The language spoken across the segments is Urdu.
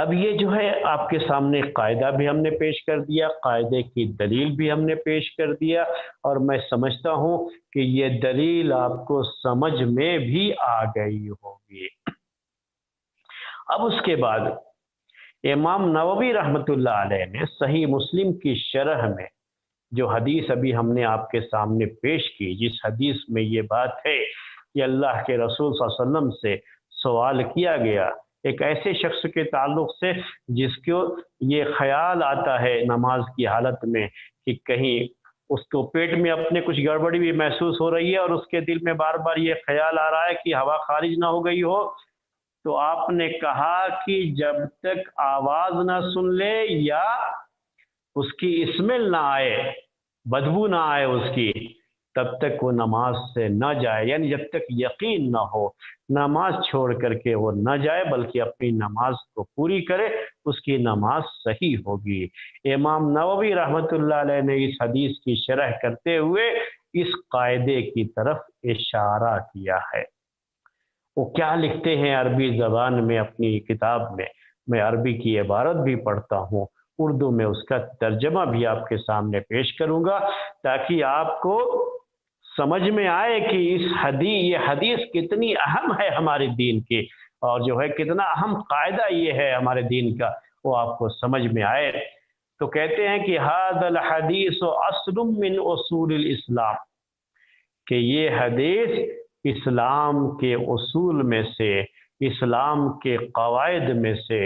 اب یہ جو ہے آپ کے سامنے قاعدہ بھی ہم نے پیش کر دیا، قاعدے کی دلیل بھی ہم نے پیش کر دیا، اور میں سمجھتا ہوں کہ یہ دلیل آپ کو سمجھ میں بھی آ گئی ہوگی۔ اب اس کے بعد امام نووی رحمۃ اللہ علیہ نے صحیح مسلم کی شرح میں جو حدیث ابھی ہم نے آپ کے سامنے پیش کی، جس حدیث میں یہ بات ہے کہ اللہ کے رسول صلی اللہ علیہ وسلم سے سوال کیا گیا ایک ایسے شخص کے تعلق سے جس کو یہ خیال آتا ہے نماز کی حالت میں کہ کہیں اس کو پیٹ میں اپنے کچھ گڑبڑی بھی محسوس ہو رہی ہے اور اس کے دل میں بار بار یہ خیال آ رہا ہے کہ ہوا خارج نہ ہو گئی ہو، تو آپ نے کہا کہ جب تک آواز نہ سن لے یا اس کی اسمیل نہ آئے، بدبو نہ آئے اس کی، تب تک وہ نماز سے نہ جائے، یعنی جب تک یقین نہ ہو نماز چھوڑ کر کے وہ نہ جائے بلکہ اپنی نماز کو پوری کرے، اس کی نماز صحیح ہوگی۔ امام نووی رحمۃ اللہ علیہ نے اس حدیث کی شرح کرتے ہوئے اس قاعدے کی طرف اشارہ کیا ہے۔ وہ کیا لکھتے ہیں عربی زبان میں اپنی کتاب میں عربی کی عبارت بھی پڑھتا ہوں، اردو میں اس کا ترجمہ بھی آپ کے سامنے پیش کروں گا تاکہ آپ کو سمجھ میں آئے کہ یہ حدیث کتنی اہم ہے ہمارے دین کی، اور جو ہے کتنا اہم قاعدہ یہ ہے ہمارے دین کا، وہ آپ کو سمجھ میں آئے۔ تو کہتے ہیں کہ ھذا الحدیث اصل من اصول الاسلام، کہ یہ حدیث اسلام کے اصول میں سے، اسلام کے قواعد میں سے،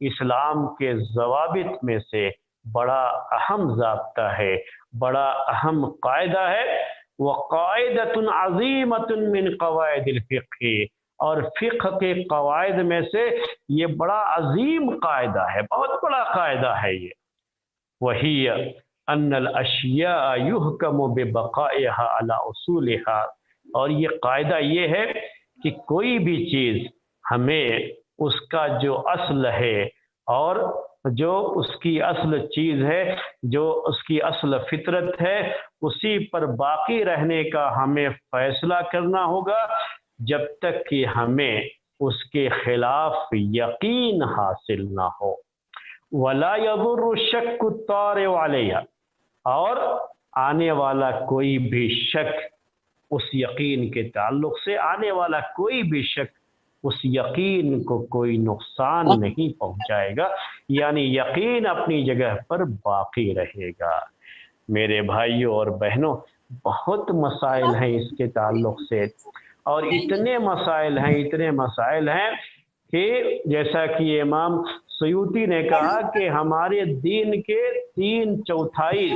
اسلام کے ضوابط میں سے بڑا اہم ضابطہ ہے، بڑا اہم قاعدہ ہے۔ وقاعدۃ عظیمۃ من قواعد الفقہ، اور فقہ کے قواعد میں سے یہ بڑا عظیم قاعدہ ہے، بہت بڑا قاعدہ ہے یہ۔ وہی ان الاشیاء یحکم ببقائها علی اصولها، اور یہ قاعدہ یہ ہے کہ کوئی بھی چیز ہمیں اس کا جو اصل ہے اور جو اس کی اصل چیز ہے، جو اس کی اصل فطرت ہے، اسی پر باقی رہنے کا ہمیں فیصلہ کرنا ہوگا جب تک کہ ہمیں اس کے خلاف یقین حاصل نہ ہو۔ ولا يضر الشك الطارئ علیہ، اور آنے والا کوئی بھی شک اس یقین کے تعلق سے، آنے والا کوئی بھی شک اس یقین کو کوئی نقصان نہیں پہنچائے گا، یعنی یقین اپنی جگہ پر باقی رہے گا۔ میرے بھائیوں اور بہنوں، بہت مسائل ہیں اس کے تعلق سے، اور اتنے مسائل ہیں کہ جیسا کہ امام سیوطی نے کہا کہ ہمارے دین کے 3/4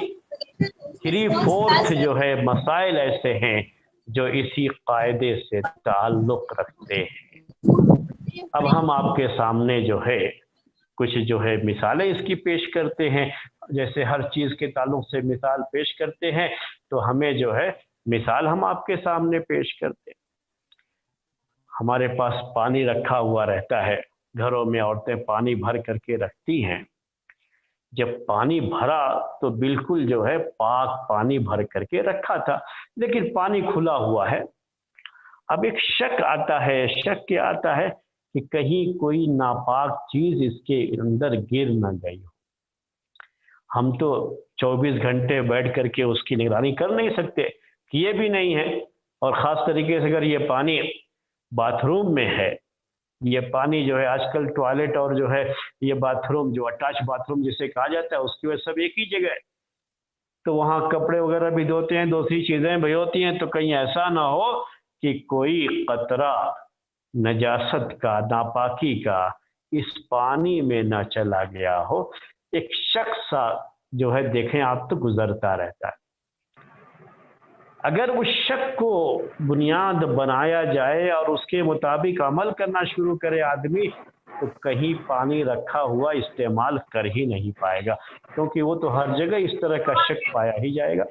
جو ہے مسائل ایسے ہیں جو اسی قاعدے سے تعلق رکھتے ہیں۔ اب ہم آپ کے سامنے جو ہے کچھ جو ہے مثالیں اس کی پیش کرتے ہیں، جیسے ہر چیز کے تعلق سے مثال پیش کرتے ہیں تو ہمیں جو ہے مثال ہم آپ کے سامنے پیش کرتے ہیں۔ ہمارے پاس پانی رکھا ہوا رہتا ہے، گھروں میں عورتیں پانی بھر کر کے رکھتی ہیں، جب پانی بھرا تو بالکل جو ہے پاک پانی بھر کر کے رکھا تھا، لیکن پانی کھلا ہوا ہے۔ اب ایک شک آتا ہے، شک کیا آتا ہے کہ کہیں کوئی ناپاک چیز اس کے اندر گر نہ گئی ہو۔ ہم تو 24 گھنٹے بیٹھ کر کے اس کی نگرانی کر نہیں سکتے، کیے بھی نہیں ہے، اور خاص طریقے سے اگر یہ پانی باتھ روم میں ہے، یہ پانی جو ہے آج کل ٹوائلٹ اور جو ہے یہ باتھ روم جو اٹیچ باتھ روم جسے کہا جاتا ہے اس کی وجہ سب ایک ہی جگہ ہے، تو وہاں کپڑے وغیرہ بھی دھوتے ہیں، دوسری چیزیں بھی ہوتی ہیں، تو کہیں ایسا نہ ہو کہ کوئی قطرہ نجاست کا، ناپاکی کا اس پانی میں نہ چلا گیا ہو۔ ایک شخص جو ہے دیکھیں آپ تو گزرتا رہتا ہے، اگر اس شک کو بنیاد بنایا جائے اور اس کے مطابق عمل کرنا شروع کرے آدمی، تو کہیں پانی رکھا ہوا استعمال کر ہی نہیں پائے گا، کیونکہ وہ تو ہر جگہ اس طرح کا شک پایا ہی جائے گا۔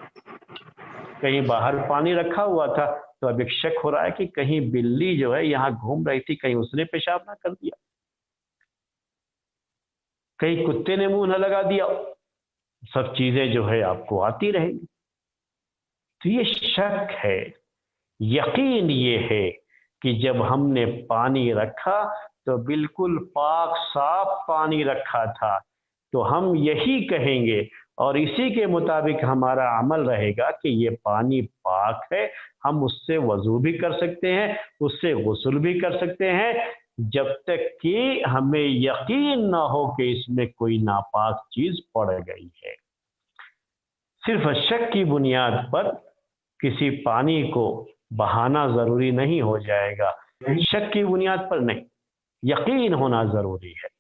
کہیں باہر پانی رکھا ہوا تھا تو اب ایک شک ہو رہا ہے کہ کہیں بلی جو ہے یہاں گھوم رہی تھی، کہیں اس نے پیشاب نہ کر دیا، کہیں کتے نے منہ نہ لگا دیا، سب چیزیں جو ہے آپ کو آتی رہیں گی۔ تو یہ شک ہے۔ یقین یہ ہے کہ جب ہم نے پانی رکھا تو بالکل پاک صاف پانی رکھا تھا، تو ہم یہی کہیں گے اور اسی کے مطابق ہمارا عمل رہے گا کہ یہ پانی پاک ہے، ہم اس سے وضو بھی کر سکتے ہیں، اس سے غسل بھی کر سکتے ہیں، جب تک کہ ہمیں یقین نہ ہو کہ اس میں کوئی ناپاک چیز پڑ گئی ہے۔ صرف شک کی بنیاد پر کسی پانی کو بہانا ضروری نہیں ہو جائے گا، شک کی بنیاد پر نہیں، یقین ہونا ضروری ہے۔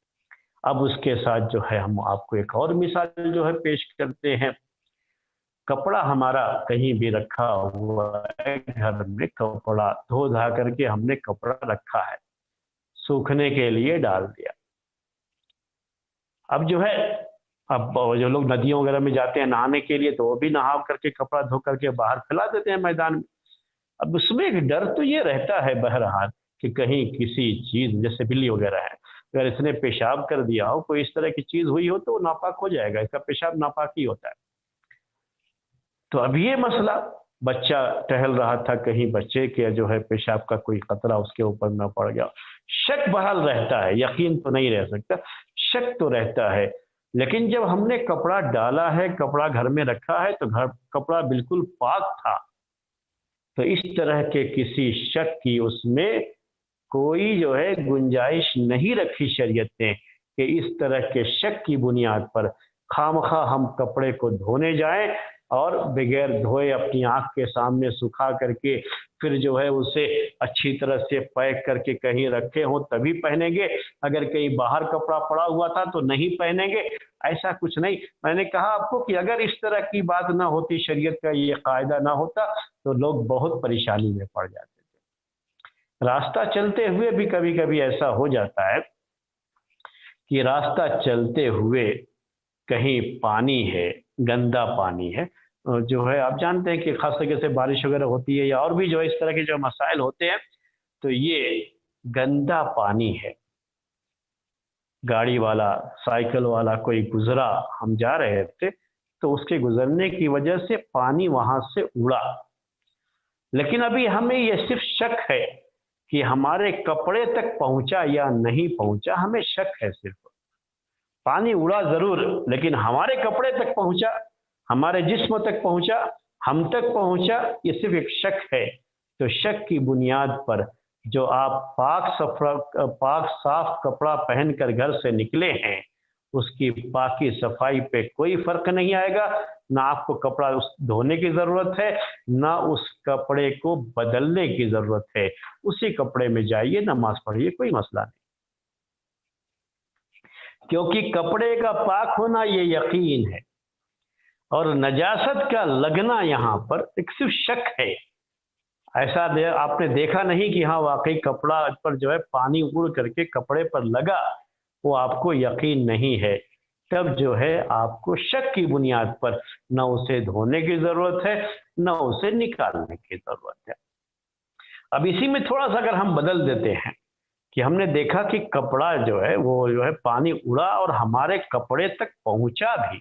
اب اس کے ساتھ جو ہے ہم آپ کو ایک اور مثال جو ہے پیش کرتے ہیں۔ کپڑا ہمارا کہیں بھی رکھا ہوا ہے، گھر میں کپڑا دھو دھا کر کے ہم نے کپڑا رکھا ہے، سوکھنے کے لیے ڈال دیا۔ اب جو ہے اب جو لوگ ندیوں وغیرہ میں جاتے ہیں نہانے کے لیے تو وہ بھی نہا کر کے کپڑا دھو کر کے باہر پھیلا دیتے ہیں میدان میں۔ اب اس میں ایک ڈر تو یہ رہتا ہے بہرحال کہ کہیں کسی چیز جیسے بلی وغیرہ ہے، اگر اس نے پیشاب کر دیا ہو، کوئی اس طرح کی چیز ہوئی ہو تو وہ ناپاک ہو جائے گا، اس کا پیشاب ناپاک ہی ہوتا ہے۔ تو اب یہ مسئلہ بچہ ٹہل رہا تھا، کہیں بچے کے جو ہے پیشاب کا کوئی قطرہ اس کے اوپر نہ پڑ گیا، شک بحال رہتا ہے، یقین تو نہیں رہ سکتا، شک تو رہتا ہے۔ لیکن جب ہم نے کپڑا ڈالا ہے، کپڑا گھر میں رکھا ہے تو کپڑا بالکل پاک تھا، تو اس طرح کے کسی شک کی اس میں کوئی جو ہے گنجائش نہیں رکھی شریعت نے کہ اس طرح کے شک کی بنیاد پر خواہ ہم کپڑے کو دھونے جائیں اور بغیر دھوئے اپنی آنکھ کے سامنے سکھا کر کے پھر جو ہے اسے اچھی طرح سے پیک کر کے کہیں رکھے ہوں تبھی پہنیں گے، اگر کہیں باہر کپڑا پڑا ہوا تھا تو نہیں پہنیں گے، ایسا کچھ نہیں۔ میں نے کہا آپ کو کہ اگر اس طرح کی بات نہ ہوتی، شریعت کا یہ قاعدہ نہ ہوتا تو لوگ بہت پریشانی میں پڑ جاتے تھے۔ راستہ چلتے ہوئے بھی کبھی کبھی ایسا ہو جاتا ہے کہ راستہ چلتے ہوئے کہیں پانی ہے، گندا پانی ہے، جو ہے آپ جانتے ہیں کہ خاص طریقے سے بارش وغیرہ ہوتی ہے یا اور بھی جو ہے اس طرح کے جو مسائل ہوتے ہیں، تو یہ گندا پانی ہے، گاڑی والا سائیکل والا کوئی گزرا، ہم جا رہے تھے تو اس کے گزرنے کی وجہ سے پانی وہاں سے اڑا، لیکن ابھی ہمیں یہ صرف شک ہے کہ ہمارے کپڑے تک پہنچا یا نہیں پہنچا، ہمیں شک ہے، صرف پانی اڑا ضرور لیکن ہمارے کپڑے تک پہنچا، ہمارے جسم تک پہنچا، ہم تک پہنچا، یہ صرف ایک شک ہے۔ تو شک کی بنیاد پر جو آپ پاک صاف کپڑا پہن کر گھر سے نکلے ہیں، اس کی پاکی صفائی پہ کوئی فرق نہیں آئے گا، نہ آپ کو کپڑا دھونے کی ضرورت ہے، نہ اس کپڑے کو بدلنے کی ضرورت ہے، اسی کپڑے میں جائیے، نماز پڑھیے، کوئی مسئلہ نہیں، کیونکہ کپڑے کا پاک ہونا یہ یقین ہے، اور نجاست کا لگنا یہاں پر ایک صرف شک ہے۔ ایسا آپ نے دیکھا نہیں کہ ہاں واقعی کپڑا پر جو ہے پانی اڑ کر کے کپڑے پر لگا، وہ آپ کو یقین نہیں ہے، تب جو ہے آپ کو شک کی بنیاد پر نہ اسے دھونے کی ضرورت ہے نہ اسے نکالنے کی ضرورت ہے۔ اب اسی میں تھوڑا سا اگر ہم بدل دیتے ہیں کہ ہم نے دیکھا کہ کپڑا جو ہے وہ جو ہے پانی اڑا اور ہمارے کپڑے تک پہنچا بھی،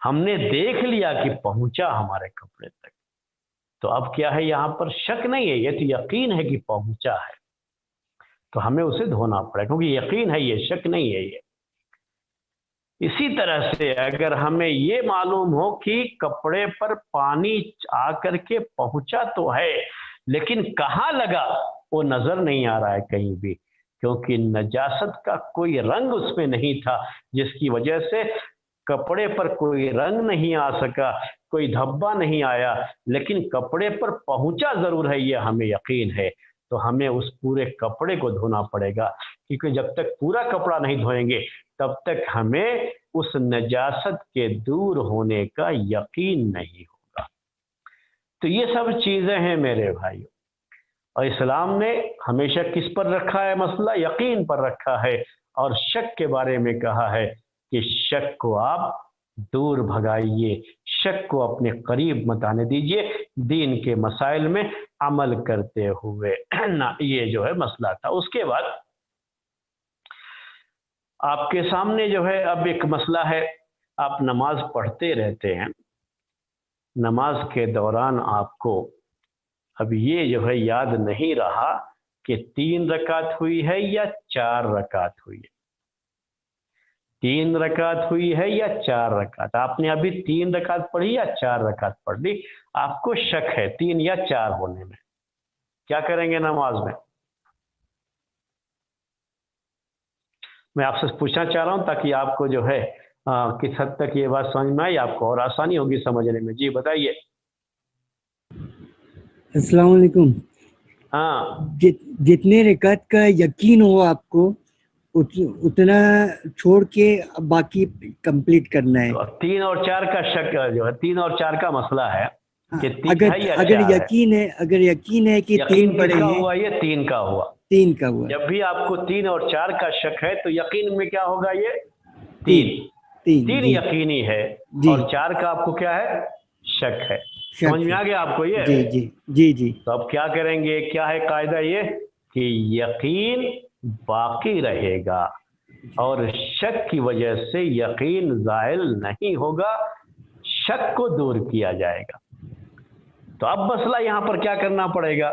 ہم نے دیکھ لیا کہ پہنچا ہمارے کپڑے تک، تو اب کیا ہے، یہاں پر شک نہیں ہے، یہ تو یقین ہے کہ پہنچا ہے، تو ہمیں اسے دھونا پڑے کیونکہ یقین ہے، یہ شک نہیں ہے یہ۔ اسی طرح سے اگر ہمیں یہ معلوم ہو کہ کپڑے پر پانی آ کر کے پہنچا تو ہے لیکن کہاں لگا وہ نظر نہیں آ رہا ہے کہیں بھی، کیونکہ نجاست کا کوئی رنگ اس میں نہیں تھا، جس کی وجہ سے کپڑے پر کوئی رنگ نہیں آ سکا، کوئی دھبا نہیں آیا، لیکن کپڑے پر پہنچا ضرور ہے، یہ ہمیں یقین ہے، تو ہمیں اس پورے کپڑے کو دھونا پڑے گا، کیونکہ جب تک پورا کپڑا نہیں دھوئیں گے تب تک ہمیں اس نجاست کے دور ہونے کا یقین نہیں ہوگا۔ تو یہ سب چیزیں ہیں میرے بھائیوں، اور اسلام نے ہمیشہ کس پر رکھا ہے مسئلہ؟ یقین پر رکھا ہے، اور شک کے بارے میں کہا ہے کہ شک کو آپ دور بھگائیے، شک کو اپنے قریب مت آنے دیجیے، دین کے مسائل میں عمل کرتے ہوئے یہ جو ہے مسئلہ تھا۔ اس کے بعد آپ کے سامنے جو ہے اب ایک مسئلہ ہے، آپ نماز پڑھتے رہتے ہیں، نماز کے دوران آپ کو اب یہ جو ہے یاد نہیں رہا کہ 3 رکعت ہوئی ہے یا 4 رکعت ہوئی ہے، 3 رکعت ہوئی ہے یا 4 رکعت. آپ نے ابھی 3 رکعت پڑھی یا 4 رکعت پڑھ لی، آپ کو شک ہے 3 یا 4 ہونے میں، کیا کریں گے نماز میں؟ میں آپ سے پوچھنا چاہ رہا ہوں تاکہ آپ کو جو ہے کس حد تک یہ بات سمجھ میں آئی، آپ کو اور آسانی ہوگی سمجھنے میں. جی بتائیے. السلام علیکم. ہاں، جتنے رکعت کا یقین ہو آپ کو اتنا چھوڑ کے باقی کمپلیٹ کرنا ہے. تو 3 اور 4 کا شک جو ہے، 3 اور 4 کا مسئلہ ہے کہ 3 ہے یا اگر 4 ہے. یقین ہے کہ 3 یقین پڑھے کس کا ہیں. ہوا؟ یہ 3 کا ہوا. 3 کا ہوا. جب بھی آپ کو 3 اور 4 کا شک ہے تو یقین میں کیا ہوگا؟ یہ 3 3 جی یقینی ہے جی اور 4 کا آپ کو کیا ہے؟ شک ہے. سمجھ شک میں ہے. آ گیا آپ کو یہ؟ جی جی جی جی. تو اب کیا کریں گے؟ کیا ہے قاعدہ؟ یہ کہ یقین باقی رہے گا اور شک کی وجہ سے یقین زائل نہیں ہوگا، شک کو دور کیا جائے گا. تو اب مسئلہ یہاں پر کیا کرنا پڑے گا؟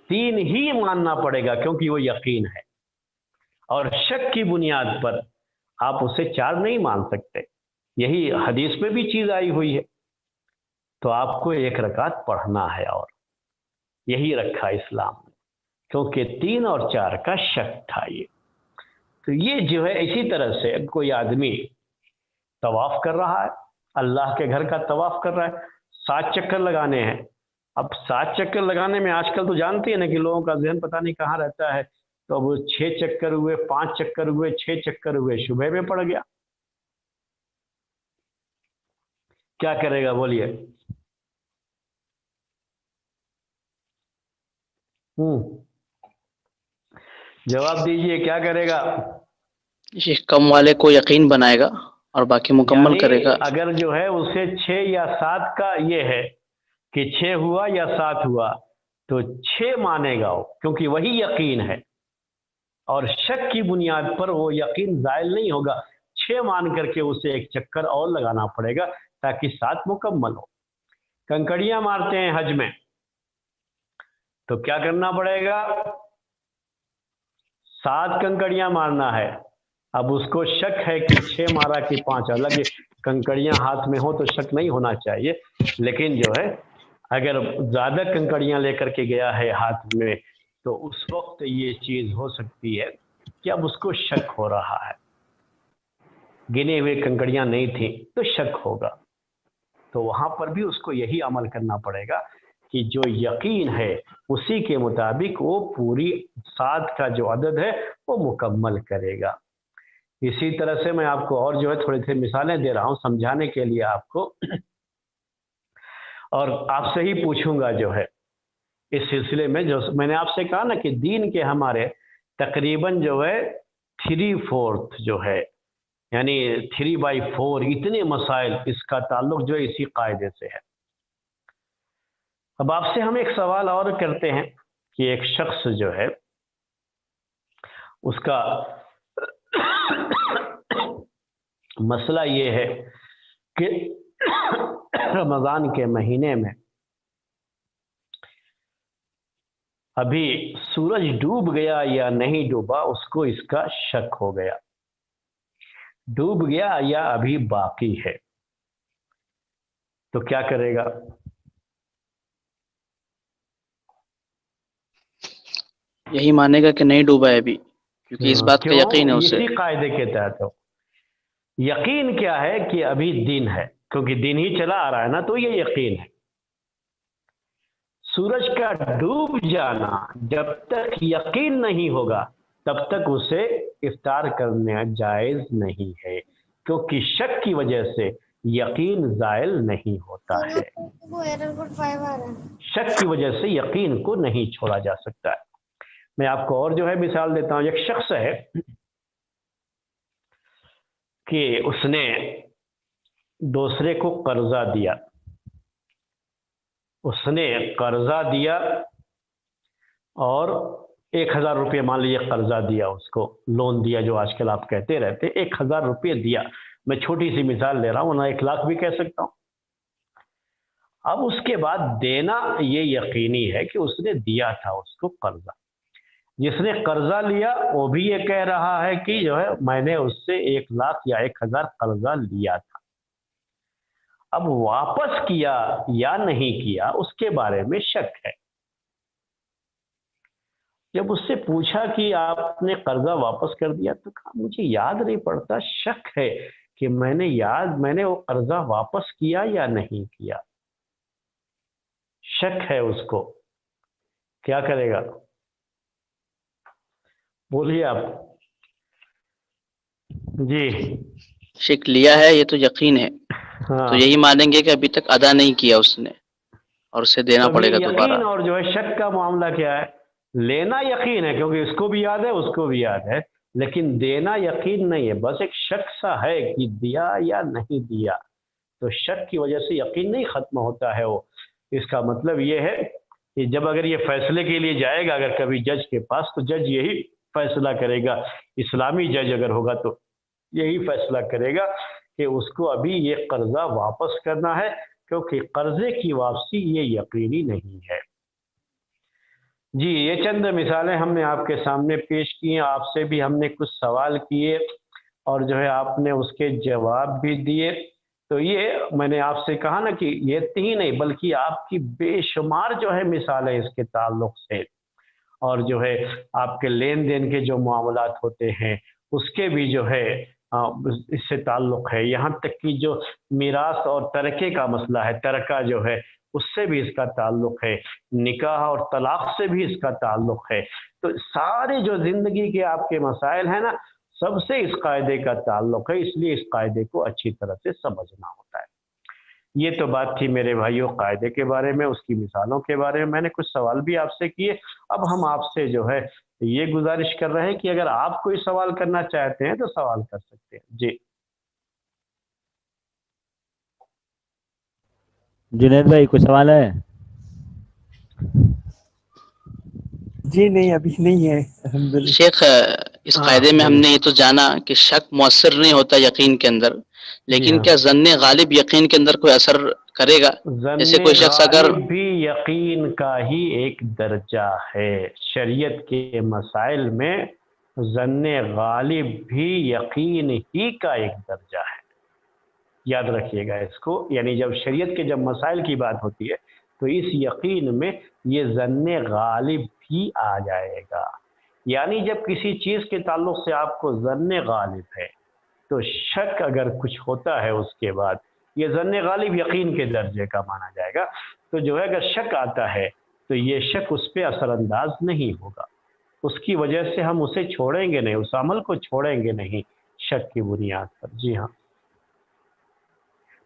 3 ہی ماننا پڑے گا کیونکہ وہ یقین ہے، اور شک کی بنیاد پر آپ اسے 4 نہیں مان سکتے. یہی حدیث میں بھی چیز آئی ہوئی ہے. تو آپ کو 1 رکعت پڑھنا ہے، اور یہی رکھا اسلام نے، کیونکہ 3 اور 4 کا شک تھا. یہ تو یہ جو ہے اسی طرح سے کوئی آدمی طواف کر رہا ہے، اللہ کے گھر کا طواف کر رہا ہے، 7 چکر لگانے ہیں. اب 7 چکر لگانے میں آج کل تو جانتے ہیں نا کہ لوگوں کا ذہن پتہ نہیں کہاں رہتا ہے. تو اب 6 چکر ہوئے، 5 چکر ہوئے، 6 چکر ہوئے، شبہ میں پڑ گیا. کیا کرے گا بولیے؟ جواب دیجئے، کیا کرے گا؟ کم والے کو یقین بنائے گا اور باقی مکمل یعنی کرے گا. اگر جو ہے اسے 6 یا 7 کا یہ ہے کہ 6 ہوا یا 7 ہوا تو 6 مانے گا وہ، کیونکہ وہی یقین ہے، اور شک کی بنیاد پر وہ یقین زائل نہیں ہوگا. 6 مان کر کے اسے 1 چکر اور لگانا پڑے گا تاکہ 7 مکمل ہو. کنکڑیاں مارتے ہیں حج میں، تو کیا کرنا پڑے گا؟ 7 کنکڑیاں مارنا ہے. اب اس کو شک ہے کہ 6 مارا کہ 5. الگ کنکڑیاں ہاتھ میں ہوں تو شک نہیں ہونا چاہیے، لیکن جو ہے اگر زیادہ کنکڑیاں لے کر کے گیا ہے ہاتھ میں تو اس وقت یہ چیز ہو سکتی ہے کہ اب اس کو شک ہو رہا ہے، گنے ہوئے کنکڑیاں نہیں تھیں تو شک ہوگا. تو وہاں پر بھی اس کو یہی عمل کرنا پڑے گا کہ جو یقین ہے اسی کے مطابق وہ پوری 7 کا جو عدد ہے وہ مکمل کرے گا. اسی طرح سے میں آپ کو اور جو ہے تھوڑی سی مثالیں دے رہا ہوں سمجھانے کے لیے آپ کو، اور آپ سے ہی پوچھوں گا جو ہے اس سلسلے میں. جو میں نے آپ سے کہا نا کہ دین کے ہمارے تقریباً جو ہے 3/4 جو ہے، یعنی 3/4 اتنے مسائل، اس کا تعلق جو ہے اسی قاعدے سے ہے. اب آپ سے ہم ایک سوال اور کرتے ہیں کہ ایک شخص جو ہے اس کا مسئلہ یہ ہے کہ رمضان کے مہینے میں ابھی سورج ڈوب گیا یا نہیں ڈوبا، اس کو اس کا شک ہو گیا، ڈوب گیا یا ابھی باقی ہے، تو کیا کرے گا؟ یہی مانے گا کہ نہیں ڈوبا ہے ابھی، کیونکہ اس بات کا کیوں؟ یقین ہے اسے. اسی قاعدے کے تحت ہو. یقین کیا ہے کہ ابھی دن ہے، کیونکہ دن ہی چلا آ رہا ہے نا، تو یہ یقین ہے. سورج کا ڈوب جانا جب تک یقین نہیں ہوگا تب تک اسے افطار کرنا جائز نہیں ہے، کیونکہ شک کی وجہ سے یقین زائل نہیں ہوتا ہے. شک کی وجہ سے یقین کو نہیں چھوڑا جا سکتا ہے. میں آپ کو اور جو ہے مثال دیتا ہوں. ایک شخص ہے کہ اس نے دوسرے کو قرضہ دیا، اس نے قرضہ دیا اور 1,000 روپے مان لیجیے قرضہ دیا، اس کو لون دیا جو آج کل آپ کہتے رہتے، 1,000 روپے دیا. میں چھوٹی سی مثال لے رہا ہوں، نہ 1 لاکھ بھی کہہ سکتا ہوں. اب اس کے بعد دینا یہ یقینی ہے کہ اس نے دیا تھا اس کو قرضہ. جس نے قرضہ لیا وہ بھی یہ کہہ رہا ہے کہ جو ہے میں نے اس سے 1,00,000 یا 1,000 قرضہ لیا تھا. اب واپس کیا یا نہیں کیا اس کے بارے میں شک ہے. جب اس سے پوچھا کہ آپ نے قرضہ واپس کر دیا تو کہا مجھے یاد نہیں پڑتا، شک ہے کہ میں نے وہ قرضہ واپس کیا یا نہیں کیا. شک ہے اس کو، کیا کرے گا؟ بولیے آپ. جی شک لیا ہے یہ تو یقین ہے، ہاں، تو یہی مانیں گے کہ ابھی تک ادا نہیں کیا اس نے اور اسے دینا تو پڑے گا یہ دوبارہ. یقین اور جو ہے شک کا معاملہ کیا ہے؟ لینا یقین ہے کیونکہ اس کو بھی یاد ہے اس کو بھی یاد ہے، لیکن دینا یقین نہیں ہے، بس ایک شک سا ہے کہ دیا یا نہیں دیا. تو شک کی وجہ سے یقین نہیں ختم ہوتا ہے. وہ اس کا مطلب یہ ہے کہ جب اگر یہ فیصلے کے لیے جائے گا اگر کبھی جج کے پاس تو جج یہی فیصلہ کرے گا، اسلامی جج اگر ہوگا تو یہی فیصلہ کرے گا کہ اس کو ابھی یہ قرضہ واپس کرنا ہے کیونکہ قرضے کی واپسی یہ یقینی نہیں ہے. جی یہ چند مثالیں ہم نے آپ کے سامنے پیش کی ہیں. آپ سے بھی ہم نے کچھ سوال کیے اور جو ہے آپ نے اس کے جواب بھی دیے. تو یہ میں نے آپ سے کہا نا کہ یہ ہی نہیں بلکہ آپ کی بے شمار جو ہے مثالیں اس کے تعلق سے، اور جو ہے آپ کے لین دین کے جو معاملات ہوتے ہیں اس کے بھی جو ہے اس سے تعلق ہے. یہاں تک کہ جو میراث اور ترکے کا مسئلہ ہے، ترکہ جو ہے اس سے بھی اس کا تعلق ہے، نکاح اور طلاق سے بھی اس کا تعلق ہے. تو سارے جو زندگی کے آپ کے مسائل ہیں نا سب سے اس قاعدے کا تعلق ہے، اس لیے اس قاعدے کو اچھی طرح سے سمجھنا ہوتا ہے. یہ تو بات تھی میرے بھائیوں قاعدے کے بارے میں، اس کی مثالوں کے بارے میں. میں نے کچھ سوال بھی آپ سے کیے. اب ہم آپ سے جو ہے یہ گزارش کر رہے ہیں کہ اگر آپ کوئی سوال کرنا چاہتے ہیں تو سوال کر سکتے ہیں. جی جنید بھائی کوئی سوال ہے؟ جی نہیں ابھی نہیں ہے الحمدللہ. شیخ اس قاعدے میں ہم نے یہ تو جانا کہ شک مؤثر نہیں ہوتا یقین کے اندر، جی لیکن ہاں، کیا ظن غالب یقین کے اندر کوئی اثر کرے گا؟ ظن جیسے کوئی شخص اگر غالب بھی یقین کا ہی ایک درجہ ہے. شریعت کے مسائل میں ظن غالب بھی یقین ہی کا ایک درجہ ہے. یاد رکھیے گا اس کو. یعنی جب شریعت کے جب مسائل کی بات ہوتی ہے تو اس یقین میں یہ ظن غالب بھی آ جائے گا. یعنی جب کسی چیز کے تعلق سے آپ کو ظن غالب ہے تو شک اگر کچھ ہوتا ہے اس کے بعد یہ ظن غالب یقین کے درجے کا مانا جائے گا. تو جو ہے اگر شک آتا ہے تو یہ شک اس پہ اثر انداز نہیں ہوگا، اس کی وجہ سے ہم اسے چھوڑیں گے نہیں، اس عمل کو چھوڑیں گے نہیں شک کی بنیاد پر. جی ہاں،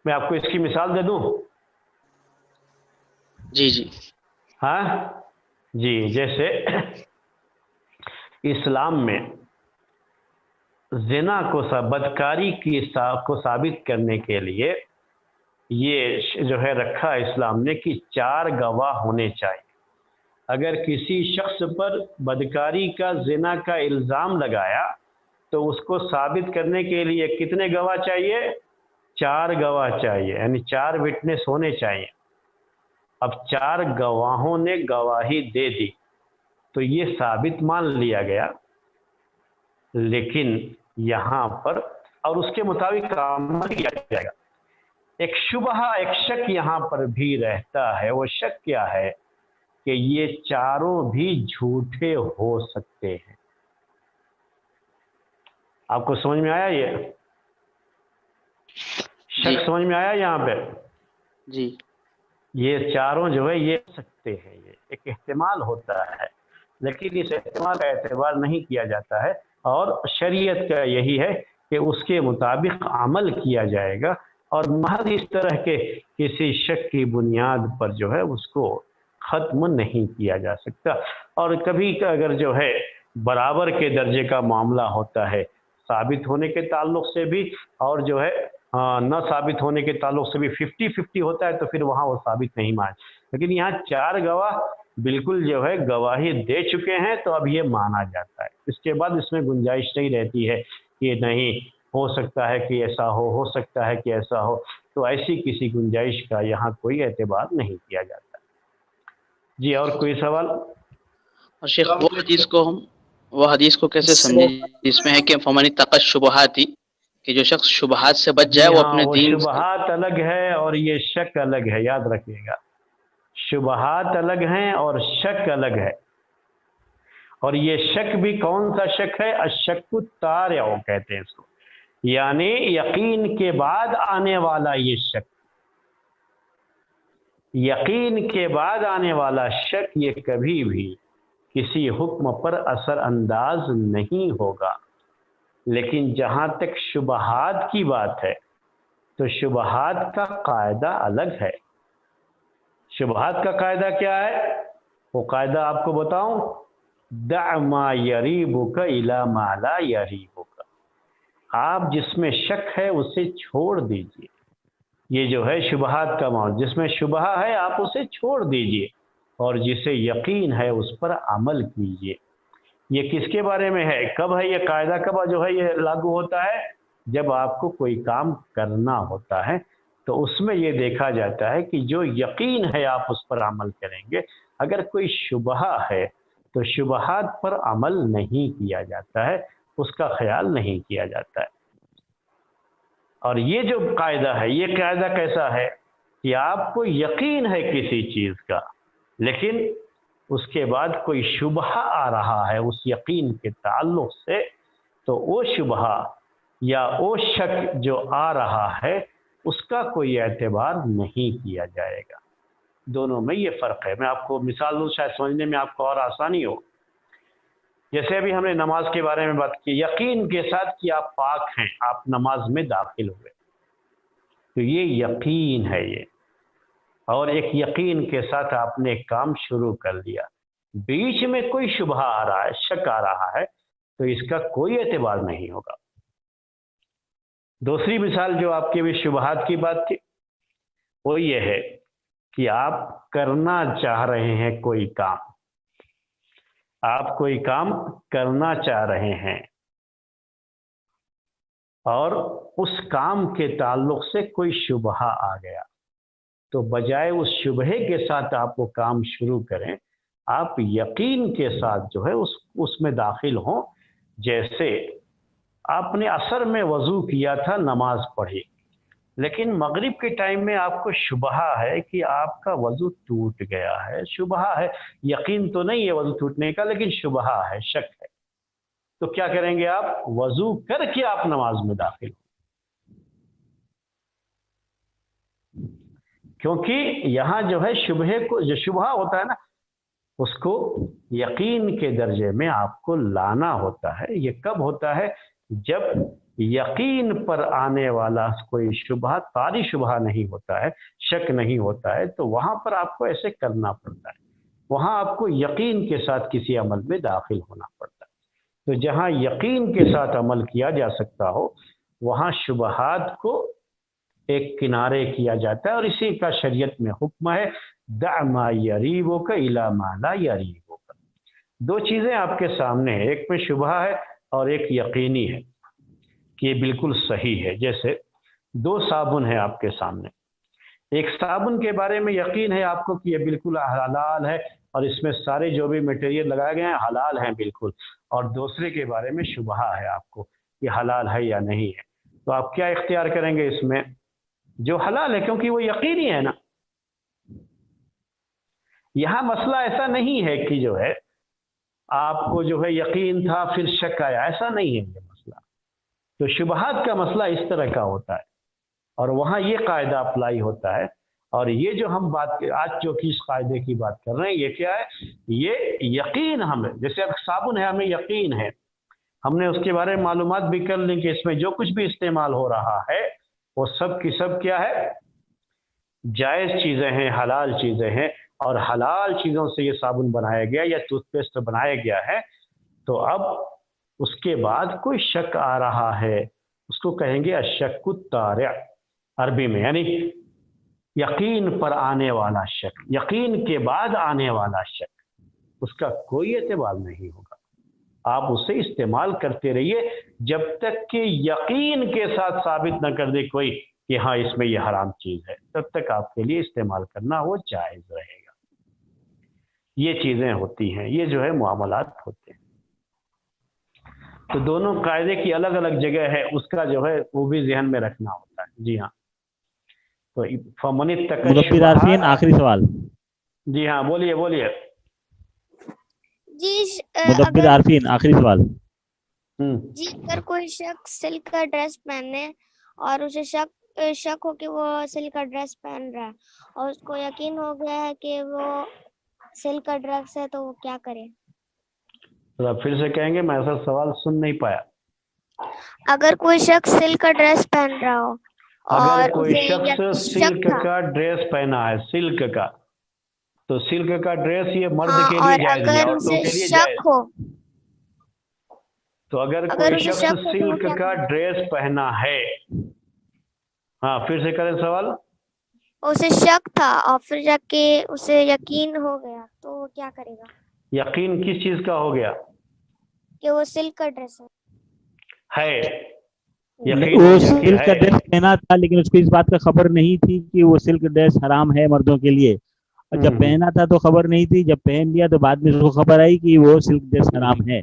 میں آپ کو اس کی مثال دے دوں. جی جی ہاں جی، جیسے اسلام میں زنا کو بدکاری کو ثابت کرنے کے لیے یہ جو ہے رکھا اسلام نے کہ 4 گواہ ہونے چاہیے. اگر کسی شخص پر بدکاری کا زنا کا الزام لگایا تو اس کو ثابت کرنے کے لیے کتنے گواہ چاہیے؟ 4 گواہ چاہیے، یعنی 4 وٹنس ہونے چاہیے. اب 4 گواہوں نے گواہی دے دی تو یہ ثابت مان لیا گیا، لیکن یہاں پر اور اس کے مطابق عمل کیا جائے گا. ایک شبہ ایک شک یہاں پر بھی رہتا ہے. وہ شک کیا ہے کہ یہ چاروں بھی جھوٹے ہو سکتے ہیں. آپ کو سمجھ میں آیا؟ یہ جی شک سمجھ میں آیا یہاں پہ؟ جی یہ چاروں جو ہے یہ سکتے ہیں، یہ ایک احتمال ہوتا ہے، لیکن اس احتمال کا اعتبار نہیں کیا جاتا ہے. اور شریعت کا یہی ہے کہ اس کے مطابق عمل کیا جائے گا اور محض اس طرح کے کسی شک کی بنیاد پر جو ہے اس کو ختم نہیں کیا جا سکتا. اور کبھی اگر جو ہے برابر کے درجے کا معاملہ ہوتا ہے ثابت ہونے کے تعلق سے بھی اور جو ہے نہ ثابت ہونے کے تعلق سے بھی 50-50 ہوتا ہے تو پھر وہاں وہ ثابت نہیں مان. لیکن یہاں 4 گواہ بالکل جو ہے گواہی دے چکے ہیں تو اب یہ مانا جاتا ہے. اس کے بعد اس میں گنجائش نہیں رہتی ہے کہ نہیں ہو سکتا ہے کہ ایسا ہو سکتا ہے کہ ایسا ہو. تو ایسی کسی گنجائش کا یہاں کوئی اعتبار نہیں کیا جاتا. جی اور کوئی سوال؟ اور شیخ وہ حدیث کو کیسے سمجھے جس میں ہے کہ فمن اتقى الشبہات، کہ جو شخص شبہات سے بچ جائے جی وہ ہاں، اپنے وہ دین شبہات الگ ہے اور یہ شک الگ ہے، یاد رکھیے گا، شبہات الگ ہیں اور شک الگ ہے۔ اور یہ شک بھی کون سا شک ہے؟ الشک الطارع کہتے ہیں اس کو، یعنی یقین کے بعد آنے والا یہ شک، یقین کے بعد آنے والا شک یہ کبھی بھی کسی حکم پر اثر انداز نہیں ہوگا۔ لیکن جہاں تک شبہات کی بات ہے تو شبہات کا قاعدہ الگ ہے۔ شبہات کا قاعدہ کیا ہے؟ وہ قاعدہ آپ کو بتاؤں، دع ما یریبک الی ما لا یریبک، آپ جس میں شک ہے اسے چھوڑ دیجئے۔ یہ جو ہے شبہات کا معنی، جس میں شبہ ہے آپ اسے چھوڑ دیجئے، اور جسے یقین ہے اس پر عمل کیجئے۔ یہ کس کے بارے میں ہے؟ کب ہے یہ قاعدہ، کب جو ہے یہ لاگو ہوتا ہے؟ جب آپ کو کوئی کام کرنا ہوتا ہے تو اس میں یہ دیکھا جاتا ہے کہ جو یقین ہے آپ اس پر عمل کریں گے۔ اگر کوئی شبہ ہے تو شبہات پر عمل نہیں کیا جاتا ہے، اس کا خیال نہیں کیا جاتا ہے۔ اور یہ جو قاعدہ ہے، یہ قاعدہ کیسا ہے کہ آپ کو یقین ہے کسی چیز کا، لیکن اس کے بعد کوئی شبہ آ رہا ہے اس یقین کے تعلق سے، تو وہ شبہ یا وہ شک جو آ رہا ہے اس کا کوئی اعتبار نہیں کیا جائے گا۔ دونوں میں یہ فرق ہے۔ میں آپ کو مثال دوں شاید سمجھنے میں آپ کو اور آسانی ہو۔ جیسے ابھی ہم نے نماز کے بارے میں بات کی، یقین کے ساتھ کہ آپ پاک ہیں، آپ نماز میں داخل ہوئے، تو یہ یقین ہے یہ، اور ایک یقین کے ساتھ آپ نے ایک کام شروع کر دیا، بیچ میں کوئی شبہ آ رہا ہے، شک آ رہا ہے، تو اس کا کوئی اعتبار نہیں ہوگا۔ دوسری مثال جو آپ کے بھی شبہات کی بات تھی، وہ یہ ہے کہ آپ کرنا چاہ رہے ہیں کوئی کام، آپ کوئی کام کرنا چاہ رہے ہیں، اور اس کام کے تعلق سے کوئی شبہ آ گیا، تو بجائے اس شبہے کے ساتھ آپ وہ کام شروع کریں، آپ یقین کے ساتھ جو ہے اس میں داخل ہوں۔ جیسے آپ نے عصر میں وضو کیا تھا، نماز پڑھی، لیکن مغرب کے ٹائم میں آپ کو شبہ ہے کہ آپ کا وضو ٹوٹ گیا ہے، شبہ ہے، یقین تو نہیں ہے وضو ٹوٹنے کا، لیکن شبہ ہے، شک ہے، تو کیا کریں گے؟ آپ وضو کر کے آپ نماز میں داخل ہوں، کیونکہ یہاں جو ہے شبہے کو، جو شبہ ہوتا ہے نا، اس کو یقین کے درجے میں آپ کو لانا ہوتا ہے۔ یہ کب ہوتا ہے؟ جب یقین پر آنے والا کوئی شبہ، طاری شبہ نہیں ہوتا ہے، شک نہیں ہوتا ہے، تو وہاں پر آپ کو ایسے کرنا پڑتا ہے، وہاں آپ کو یقین کے ساتھ کسی عمل میں داخل ہونا پڑتا ہے۔ تو جہاں یقین کے ساتھ عمل کیا جا سکتا ہو وہاں شبہات کو ایک کنارے کیا جاتا ہے، اور اسی کا شریعت میں حکم ہے، دع ما یریبک الی ما لا یریبک۔ دو چیزیں آپ کے سامنے ہیں، ایک میں شبہ ہے اور ایک یقینی ہے کہ یہ بالکل صحیح ہے۔ جیسے دو صابن ہیں آپ کے سامنے، ایک صابن کے بارے میں یقین ہے آپ کو کہ یہ بالکل حلال ہے اور اس میں سارے جو بھی میٹیریل لگائے گئے ہیں حلال ہیں بالکل، اور دوسرے کے بارے میں شبہ ہے آپ کو کہ حلال ہے یا نہیں ہے، تو آپ کیا اختیار کریں گے؟ اس میں جو حلال ہے، کیونکہ وہ یقینی ہے نا۔ یہاں مسئلہ ایسا نہیں ہے کہ جو ہے آپ کو جو ہے یقین تھا پھر شک آیا، ایسا نہیں ہے یہ مسئلہ۔ تو شبہات کا مسئلہ اس طرح کا ہوتا ہے، اور وہاں یہ قاعدہ اپلائی ہوتا ہے۔ اور یہ جو ہم بات آج جو کس قاعدے کی بات کر رہے ہیں، یہ کیا ہے؟ یہ یقین ہمیں، جیسے اب صابن ہے، ہمیں یقین ہے، ہم نے اس کے بارے میں معلومات بھی کر لیں کہ اس میں جو کچھ بھی استعمال ہو رہا ہے وہ سب کی سب کیا ہے؟ جائز چیزیں ہیں، حلال چیزیں ہیں، اور حلال چیزوں سے یہ صابن بنایا گیا یا ٹوتھ پیسٹ بنایا گیا ہے۔ تو اب اس کے بعد کوئی شک آ رہا ہے، اس کو کہیں گے الشک الطارع عربی میں، یعنی یقین پر آنے والا شک، یقین کے بعد آنے والا شک، اس کا کوئی اعتبار نہیں ہوگا۔ آپ اسے استعمال کرتے رہیے جب تک کہ یقین کے ساتھ ثابت نہ کر دے کوئی کہ ہاں اس میں یہ حرام چیز ہے، تب تک آپ کے لیے استعمال کرنا وہ جائز رہے گا۔ یہ چیزیں ہوتی ہیں، یہ جو ہے معاملات ہوتے ہیں. تو دونوں قاعدے کی الگ الگ جگہ ہے، اس کا جو ہے وہ بھی ذہن میں رکھنا ہوتا ہے. جی ہاں. تو فمن اتقى مدبر عارفین الشبہات. آخری سوال. جی ہاں بولیے بولیے. جی مدبر عارفین آخری سوال. جی اگر کوئی شخص سلک کا ڈریس پہنے اور اسے شک ہو کہ وہ سلک کا ڈریس پہن رہا ہے اور اس کو یقین ہو گیا ہے کہ وہ سلک کا ڈریس ہے، تو وہ کیا کرے؟ پھر سے کہیں گے، میں ایسا سوال سن نہیں پایا. اگر کوئی شخص سلک کا ڈریس پہن رہا ہو اگر اور کوئی اسے شخص شک سلک تھا، کا ڈریس پہنا ہے، سلک کا، تو سلک کا ڈریس یہ مرد ہاں، کے لیے اور جائز نہیں، اگر عورتوں اسے کے لیے شک جائز. ہو، تو اگر اگر کوئی اسے شخص شک ہو تو وہ سلک کیا کا کرے؟ ڈریس پہنا ہے، ہاں پھر سے کریں سوال. اسے شک تھا اور پھر جا کے اسے یقین ہو گیا، تو وہ کیا کرے گا؟ یقین کس چیز کا ہو گیا؟ کہ وہ سلک کا ڈریس ہے. یقین ہو وہ گیا کہ سلک کا ہے. ڈریس پہنا تھا لیکن اس کو اس بات کا خبر نہیں تھی کہ وہ سلک ڈریس حرام ہے مردوں کے لیے. اور جب پہنا تھا تو خبر نہیں تھی، جب پہن لیا تو بعد میں اس کو خبر آئی کہ وہ سلک ڈریس حرام ہے.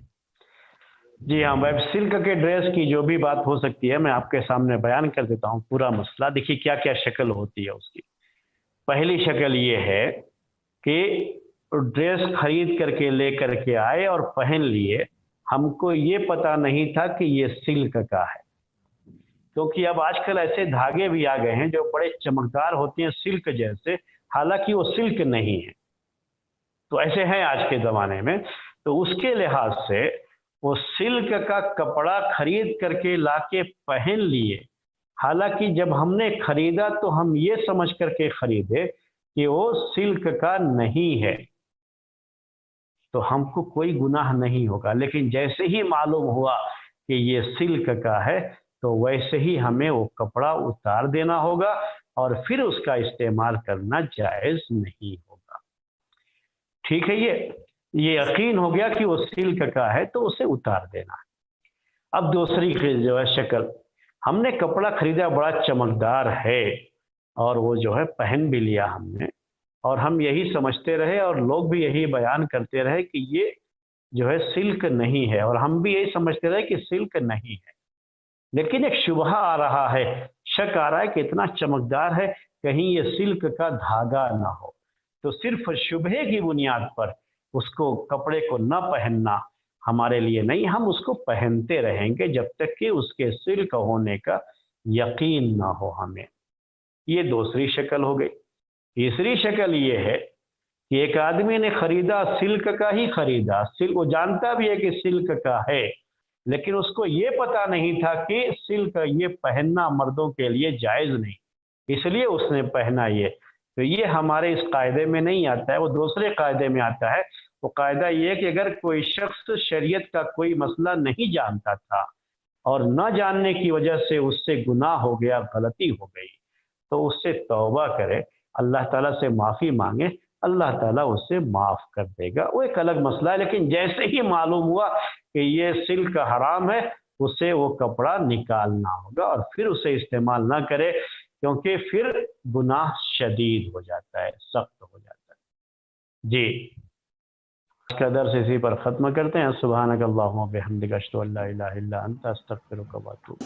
جی ہاں بھائی، سلک کے ڈریس کی جو بھی بات ہو سکتی ہے میں آپ کے سامنے بیان کر دیتا ہوں پورا مسئلہ. دیکھیے کیا کیا شکل ہوتی ہے اس کی. پہلی شکل یہ ہے کہ ڈریس خرید کر کے لے کر کے آئے اور پہن لیے، ہم کو یہ پتا نہیں تھا کہ یہ سلک کا ہے. کیونکہ اب آج کل ایسے دھاگے بھی آ گئے ہیں جو بڑے چمکدار ہوتے ہیں سلک جیسے، حالانکہ وہ سلک نہیں ہے. تو ایسے ہیں آج کے زمانے میں. تو اس کے لحاظ سے وہ سلک کا کپڑا خرید کر کے لا کے پہن لیے، حالانکہ جب ہم نے خریدا تو ہم یہ سمجھ کر کے خریدے کہ وہ سلک کا نہیں ہے، تو ہم کو کوئی گناہ نہیں ہوگا. لیکن جیسے ہی معلوم ہوا کہ یہ سلک کا ہے تو ویسے ہی ہمیں وہ کپڑا اتار دینا ہوگا اور پھر اس کا استعمال کرنا جائز نہیں ہوگا. ٹھیک ہے. یہ یقین ہو گیا کہ وہ سلک کا ہے تو اسے اتار دینا ہے. اب دوسری جو ہے شکل، ہم نے کپڑا خریدا بڑا چمکدار ہے اور وہ جو ہے پہن بھی لیا ہم نے، اور ہم یہی سمجھتے رہے اور لوگ بھی یہی بیان کرتے رہے کہ یہ جو ہے سلک نہیں ہے، اور ہم بھی یہی سمجھتے رہے کہ سلک نہیں ہے. لیکن ایک شبہ آ رہا ہے، شک آ رہا ہے کہ اتنا چمکدار ہے کہیں یہ سلک کا دھاگا نہ ہو. تو صرف شبہے کی بنیاد پر اس کو کپڑے کو نہ پہننا ہمارے لیے نہیں، ہم اس کو پہنتے رہیں گے جب تک کہ اس کے سلک ہونے کا یقین نہ ہو ہمیں. یہ دوسری شکل ہو گئی. تیسری شکل یہ ہے کہ ایک آدمی نے خریدا، سلک کا ہی خریدا، سلک وہ جانتا بھی ہے کہ سلک کا ہے، لیکن اس کو یہ پتا نہیں تھا کہ سلک یہ پہننا مردوں کے لیے جائز نہیں، اس لیے اس نے پہنا. یہ تو یہ ہمارے اس قاعدے میں نہیں آتا ہے، وہ دوسرے قاعدے میں آتا ہے. وہ قاعدہ یہ ہے کہ اگر کوئی شخص شریعت کا کوئی مسئلہ نہیں جانتا تھا اور نہ جاننے کی وجہ سے اس سے گناہ ہو گیا، غلطی ہو گئی، تو اس سے توبہ کرے، اللہ تعالیٰ سے معافی مانگے، اللہ تعالیٰ اس سے معاف کر دے گا. وہ ایک الگ مسئلہ ہے. لیکن جیسے ہی معلوم ہوا کہ یہ سلک حرام ہے، اسے وہ کپڑا نکالنا ہوگا اور پھر اسے استعمال نہ کرے، کیونکہ پھر گناہ شدید ہو جاتا ہے، سخت ہو جاتا ہے. جی آج کا درس اسی پر ختم کرتے ہیں. سبحانک اللہم و بحمدک، اشہد ان لا الہ الا انت، استغفرک و اتوب.